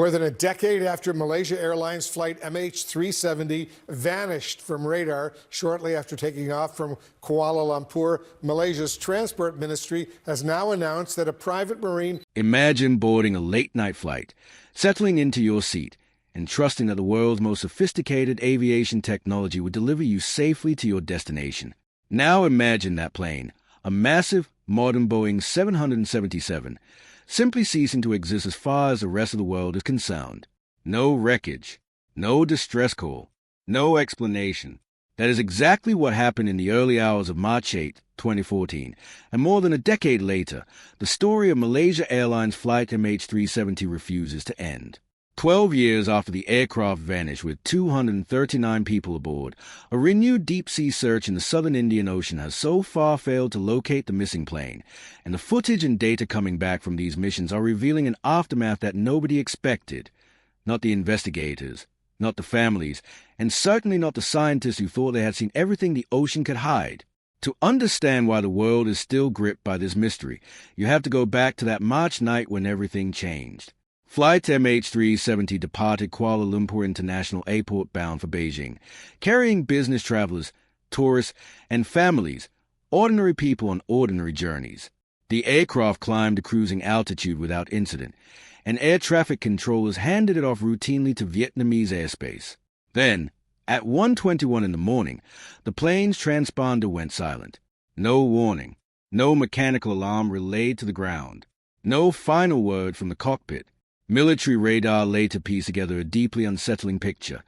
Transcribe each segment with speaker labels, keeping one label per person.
Speaker 1: More than a decade after Malaysia Airlines Flight MH370 vanished from radar shortly after taking off from Kuala Lumpur, Malaysia's Transport Ministry has now announced that a private marine...
Speaker 2: Imagine boarding a late-night flight, settling into your seat, and trusting that the world's most sophisticated aviation technology would deliver you safely to your destination. Now imagine that plane, a massive, modern Boeing 777, simply ceasing to exist as far as the rest of the world is concerned. No wreckage, no distress call, no explanation. That is exactly what happened in the early hours of March 8, 2014, and more than a decade later, the story of Malaysia Airlines Flight MH370 refuses to end. 12 years after the aircraft vanished with 239 people aboard, a renewed deep-sea search in the southern Indian Ocean has so far failed to locate the missing plane, and the footage and data coming back from these missions are revealing an aftermath that nobody expected. Not the investigators, not the families, and certainly not the scientists who thought they had seen everything the ocean could hide. To understand why the world is still gripped by this mystery, you have to go back to that March night when everything changed. Flight MH370 departed Kuala Lumpur International Airport bound for Beijing, carrying business travelers, tourists, and families, ordinary people on ordinary journeys. The aircraft climbed to cruising altitude without incident, and air traffic controllers handed it off routinely to Vietnamese airspace. Then, at 1:21 in the morning, the plane's transponder went silent. No warning, no mechanical alarm relayed to the ground, no final word from the cockpit. Military radar later pieced together a deeply unsettling picture.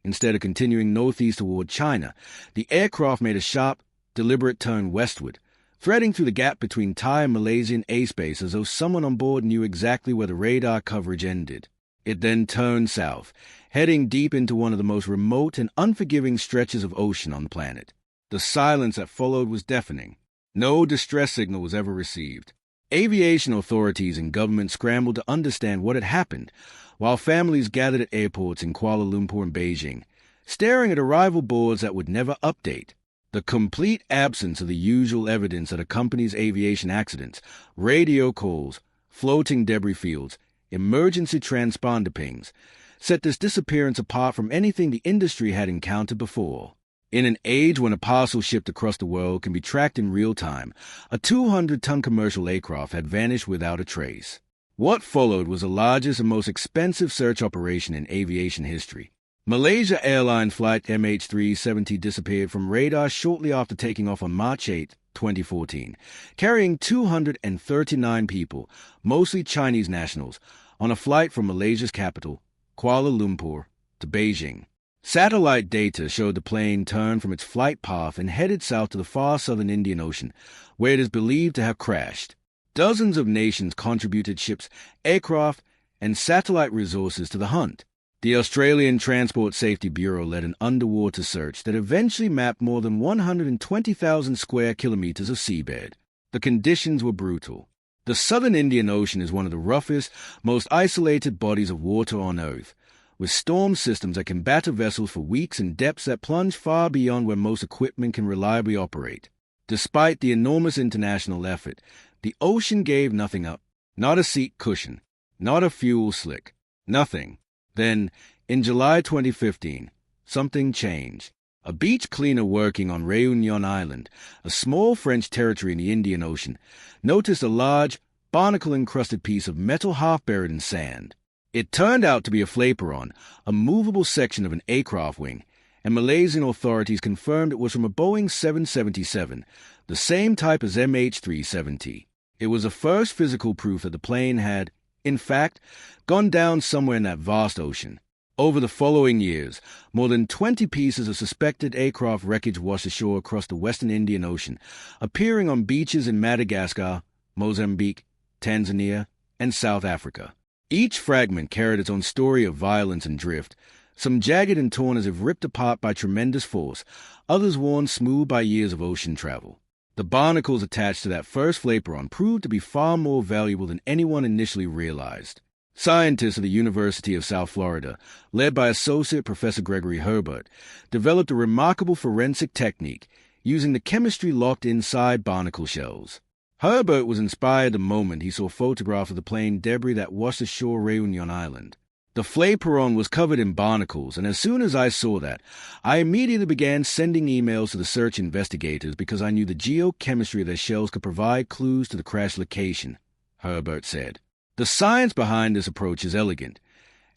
Speaker 2: Instead of continuing northeast toward China, the aircraft made a sharp, deliberate turn westward, threading through the gap between Thai and Malaysian airspace as though someone on board knew exactly where the radar coverage ended. It then turned south, heading deep into one of the most remote and unforgiving stretches of ocean on the planet. The silence that followed was deafening. No distress signal was ever received. Aviation authorities and government scrambled to understand what had happened, while families gathered at airports in Kuala Lumpur and Beijing, staring at arrival boards that would never update. The complete absence of the usual evidence that accompanies aviation accidents, radio calls, floating debris fields, emergency transponder pings, set this disappearance apart from anything the industry had encountered before. In an age when a parcel shipped across the world can be tracked in real time, a 200-ton commercial aircraft had vanished without a trace. What followed was the largest and most expensive search operation in aviation history. Malaysia Airlines Flight MH370 disappeared from radar shortly after taking off on March 8, 2014, carrying 239 people, mostly Chinese nationals, on a flight from Malaysia's capital, Kuala Lumpur, to Beijing. Satellite data showed the plane turned from its flight path and headed south to the far southern Indian Ocean, where it is believed to have crashed. Dozens of nations contributed ships, aircraft, and satellite resources to the hunt. The Australian Transport Safety Bureau led an underwater search that eventually mapped more than 120,000 square kilometers of seabed. The conditions were brutal. The southern Indian Ocean is one of the roughest, most isolated bodies of water on Earth, with storm systems that can batter vessels for weeks in depths that plunge far beyond where most equipment can reliably operate. Despite the enormous international effort, the ocean gave nothing up. Not a seat cushion, not a fuel slick, nothing. Then, in July 2015, something changed. A beach cleaner working on Réunion Island, a small French territory in the Indian Ocean, noticed a large, barnacle-encrusted piece of metal half buried in sand. It turned out to be a flaperon, a movable section of an aircraft wing, and Malaysian authorities confirmed it was from a Boeing 777, the same type as MH370. It was the first physical proof that the plane had, in fact, gone down somewhere in that vast ocean. Over the following years, more than 20 pieces of suspected aircraft wreckage washed ashore across the western Indian Ocean, appearing on beaches in Madagascar, Mozambique, Tanzania, and South Africa. Each fragment carried its own story of violence and drift, some jagged and torn as if ripped apart by tremendous force, others worn smooth by years of ocean travel. The barnacles attached to that first flaperon proved to be far more valuable than anyone initially realized. Scientists at the University of South Florida, led by Associate Professor Gregory Herbert, developed a remarkable forensic technique using the chemistry locked inside barnacle shells. Herbert was inspired the moment he saw photographs of the plane debris that washed ashore Réunion Island. The flaperon was covered in barnacles, and as soon as I saw that, I immediately began sending emails to the search investigators because I knew the geochemistry of their shells could provide clues to the crash location, Herbert said. The science behind this approach is elegant.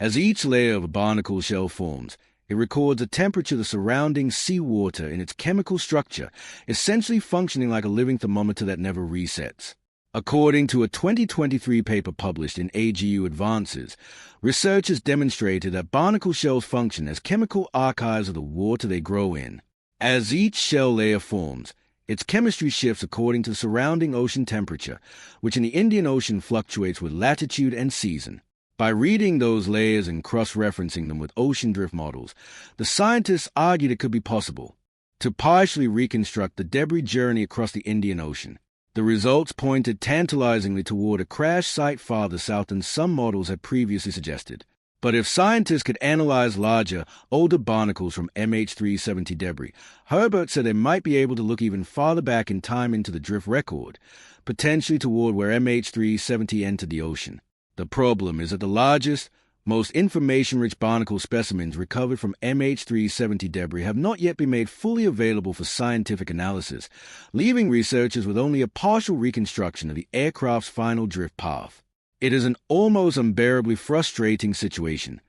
Speaker 2: As each layer of a barnacle shell forms, it records the temperature of the surrounding seawater in its chemical structure, essentially functioning like a living thermometer that never resets. According to a 2023 paper published in AGU Advances, researchers demonstrated that barnacle shells function as chemical archives of the water they grow in. As each shell layer forms, its chemistry shifts according to the surrounding ocean temperature, which in the Indian Ocean fluctuates with latitude and season. By reading those layers and cross-referencing them with ocean drift models, the scientists argued it could be possible to partially reconstruct the debris journey across the Indian Ocean. The results pointed tantalizingly toward a crash site farther south than some models had previously suggested. But if scientists could analyze larger, older barnacles from MH370 debris, Herbert said they might be able to look even farther back in time into the drift record, potentially toward where MH370 entered the ocean. The problem is that the largest, most information-rich barnacle specimens recovered from MH370 debris have not yet been made fully available for scientific analysis, leaving researchers with only a partial reconstruction of the aircraft's final drift path. It is an almost unbearably frustrating situation.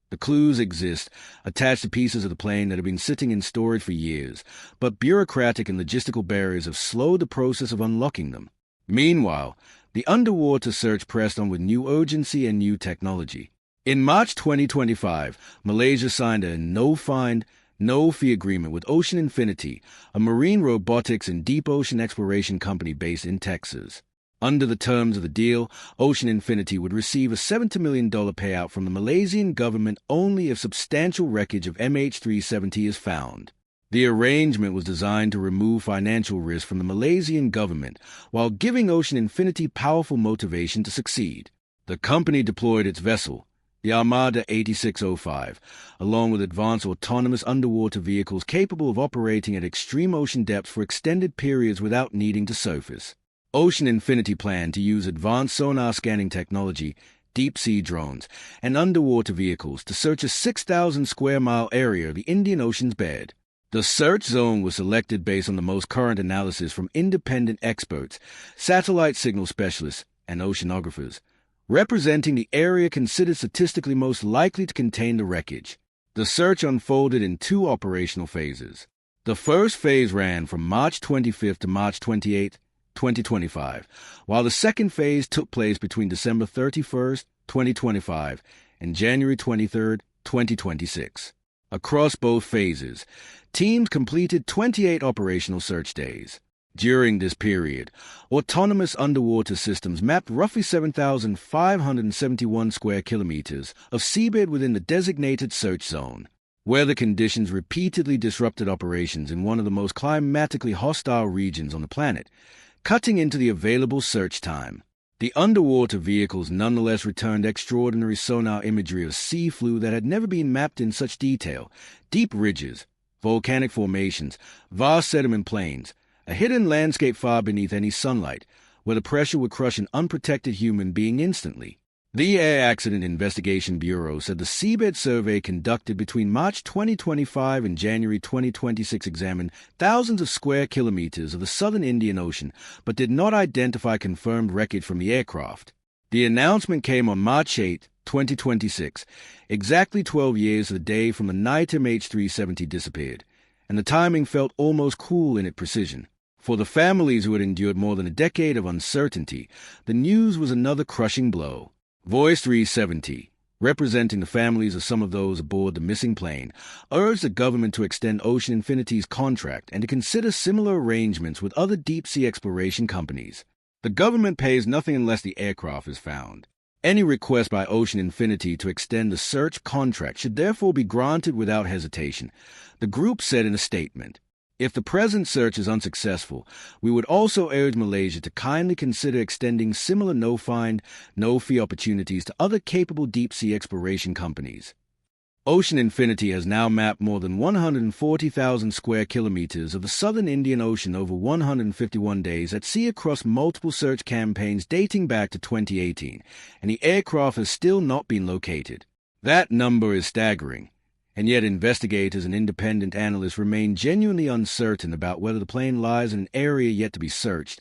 Speaker 2: The clues exist, attached to pieces of the plane that have been sitting in storage for years, but bureaucratic and logistical barriers have slowed the process of unlocking them. Meanwhile, the underwater search pressed on with new urgency and new technology. In March 2025, Malaysia signed a no-find, no-fee agreement with Ocean Infinity, a marine robotics and deep ocean exploration company based in Texas. Under the terms of the deal, Ocean Infinity would receive a $70 million payout from the Malaysian government only if substantial wreckage of MH370 is found. The arrangement was designed to remove financial risk from the Malaysian government while giving Ocean Infinity powerful motivation to succeed. The company deployed its vessel, the Armada 8605, along with advanced autonomous underwater vehicles capable of operating at extreme ocean depths for extended periods without needing to surface. Ocean Infinity planned to use advanced sonar scanning technology, deep-sea drones, and underwater vehicles to search a 6,000 square mile area of the Indian Ocean's bed. The search zone was selected based on the most current analysis from independent experts, satellite signal specialists, and oceanographers, representing the area considered statistically most likely to contain the wreckage. The search unfolded in two operational phases. The first phase ran from March 25th to March 28th, 2025, while the second phase took place between December 31st, 2025, and January 23rd, 2026. Across both phases, teams completed 28 operational search days. During this period, autonomous underwater systems mapped roughly 7,571 square kilometers of seabed within the designated search zone. Weather conditions repeatedly disrupted operations in one of the most climatically hostile regions on the planet, cutting into the available search time. The underwater vehicles nonetheless returned extraordinary sonar imagery of sea floor that had never been mapped in such detail: deep ridges, volcanic formations, vast sediment plains, a hidden landscape far beneath any sunlight, where the pressure would crush an unprotected human being instantly. The Air Accident Investigation Bureau said the seabed survey conducted between March 2025 and January 2026 examined thousands of square kilometers of the southern Indian Ocean, but did not identify confirmed wreckage from the aircraft. The announcement came on March 8, 2026, exactly 12 years to the day from the night MH370 disappeared, and the timing felt almost cruel in its precision. For the families who had endured more than a decade of uncertainty, the news was another crushing blow. Voice 370, representing the families of some of those aboard the missing plane, urged the government to extend Ocean Infinity's contract and to consider similar arrangements with other deep-sea exploration companies. The government pays nothing unless the aircraft is found. Any request by Ocean Infinity to extend the search contract should therefore be granted without hesitation, the group said in a statement. If the present search is unsuccessful, we would also urge Malaysia to kindly consider extending similar no-find, no-fee opportunities to other capable deep-sea exploration companies. Ocean Infinity has now mapped more than 140,000 square kilometers of the southern Indian Ocean over 151 days at sea across multiple search campaigns dating back to 2018, and the aircraft has still not been located. That number is staggering, and yet investigators and independent analysts remain genuinely uncertain about whether the plane lies in an area yet to be searched,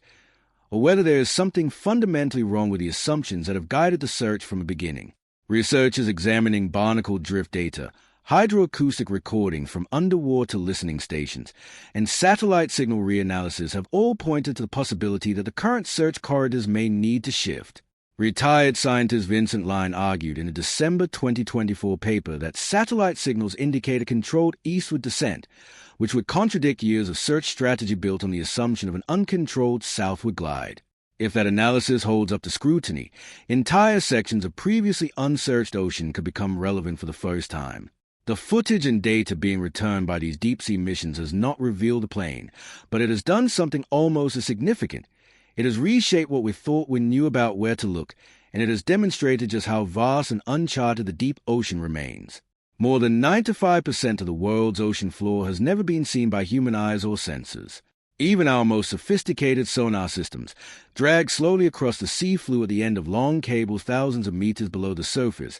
Speaker 2: or whether there is something fundamentally wrong with the assumptions that have guided the search from the beginning. Researchers examining barnacle drift data, hydroacoustic recordings from underwater listening stations, and satellite signal reanalysis have all pointed to the possibility that the current search corridors may need to shift. Retired scientist Vincent Line argued in a December 2024 paper that satellite signals indicate a controlled eastward descent, which would contradict years of search strategy built on the assumption of an uncontrolled southward glide. If that analysis holds up to scrutiny, entire sections of previously unsearched ocean could become relevant for the first time. The footage and data being returned by these deep-sea missions has not revealed the plane, but it has done something almost as significant. It has reshaped what we thought we knew about where to look, and it has demonstrated just how vast and uncharted the deep ocean remains. More than 95% of the world's ocean floor has never been seen by human eyes or sensors. Even our most sophisticated sonar systems, dragged slowly across the sea floor at the end of long cables thousands of meters below the surface,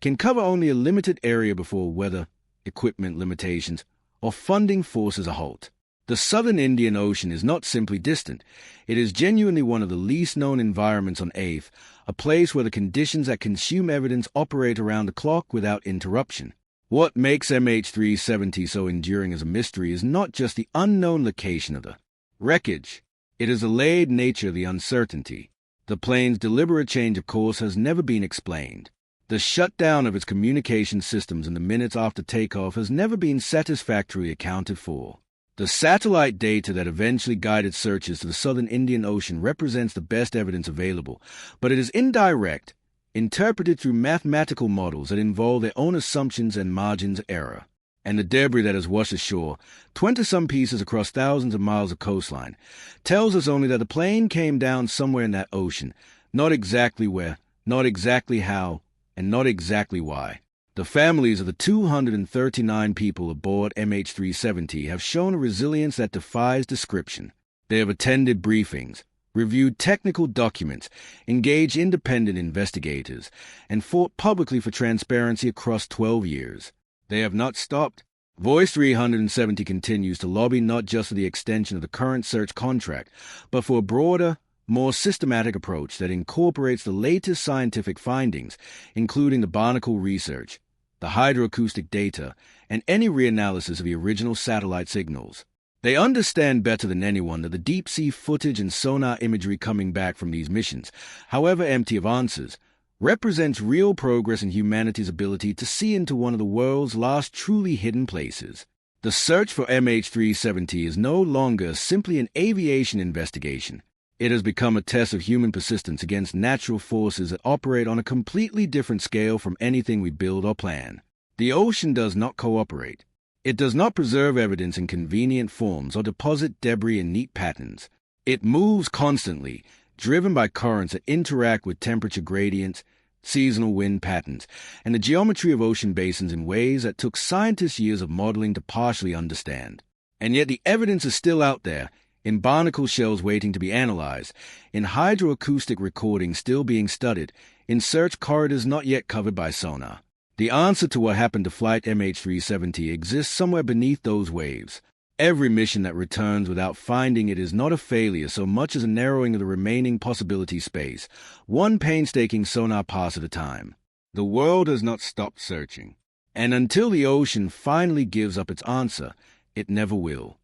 Speaker 2: can cover only a limited area before weather, equipment limitations, or funding forces a halt. The southern Indian Ocean is not simply distant. It is genuinely one of the least known environments on Earth, a place where the conditions that consume evidence operate around the clock without interruption. What makes MH370 so enduring as a mystery is not just the unknown location of the wreckage. It is the layered nature of the uncertainty. The plane's deliberate change of course has never been explained. The shutdown of its communication systems in the minutes after takeoff has never been satisfactorily accounted for. The satellite data that eventually guided searches to the southern Indian Ocean represents the best evidence available, but it is indirect, interpreted through mathematical models that involve their own assumptions and margins of error. And the debris that has washed ashore, 20-some pieces across thousands of miles of coastline, tells us only that the plane came down somewhere in that ocean, not exactly where, not exactly how, and not exactly why. The families of the 239 people aboard MH370 have shown a resilience that defies description. They have attended briefings, reviewed technical documents, engaged independent investigators, and fought publicly for transparency across 12 years. They have not stopped. Voice 370 continues to lobby not just for the extension of the current search contract, but for a broader, more systematic approach that incorporates the latest scientific findings, including the barnacle research, the hydroacoustic data, and any reanalysis of the original satellite signals. They understand better than anyone that the deep-sea footage and sonar imagery coming back from these missions, however empty of answers, represents real progress in humanity's ability to see into one of the world's last truly hidden places. The search for MH370 is no longer simply an aviation investigation. It has become a test of human persistence against natural forces that operate on a completely different scale from anything we build or plan. The ocean does not cooperate. It does not preserve evidence in convenient forms or deposit debris in neat patterns. It moves constantly, driven by currents that interact with temperature gradients, seasonal wind patterns, and the geometry of ocean basins in ways that took scientists years of modeling to partially understand. And yet the evidence is still out there, in barnacle shells waiting to be analyzed, in hydroacoustic recordings still being studied, in search corridors not yet covered by sonar. The answer to what happened to Flight MH370 exists somewhere beneath those waves. Every mission that returns without finding it is not a failure so much as a narrowing of the remaining possibility space, one painstaking sonar pass at a time. The world has not stopped searching, and until the ocean finally gives up its answer, it never will.